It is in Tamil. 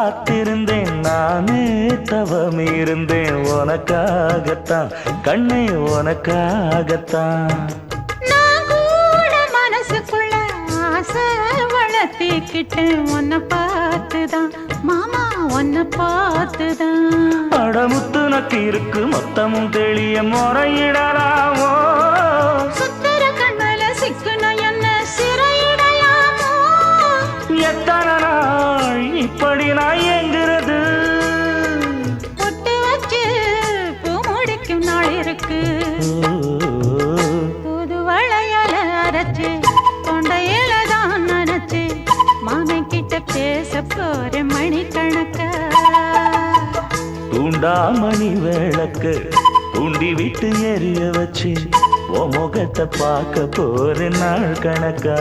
காத்திருந்தேன் நானே தவம் இருந்தேன் உனக்காகத்தான் கண்ணே உனக்காகத்தான் நான் கூட மனசுக்குள்ள ஆசை வளர்த்திக்கிட்டேன் உன்னை பார்த்துதான் மாமா உன்னை பார்த்துதான் அடமுத்து நக்கு இருக்கு மொத்தமும் தெளிய முறையிடலாமோ சுத்தர கண்மல சிக்குன என்ன சிறையிடலாமோ எத்தனை நாள் இப்படி நான் எங்கிறது பொட்டு வச்சு பூ முடிக்கும் நாள் இருக்கு புது வளையல அரைச்சு தொண்டையில தான் நினைச்சு மாமன் கிட்ட பேச போற மணிக்கணக்கா தூண்டாமணி விளக்கு தூண்டி விட்டு எரிய வச்சு உன் முகத்தை பார்க்க போற நாள் கணக்கா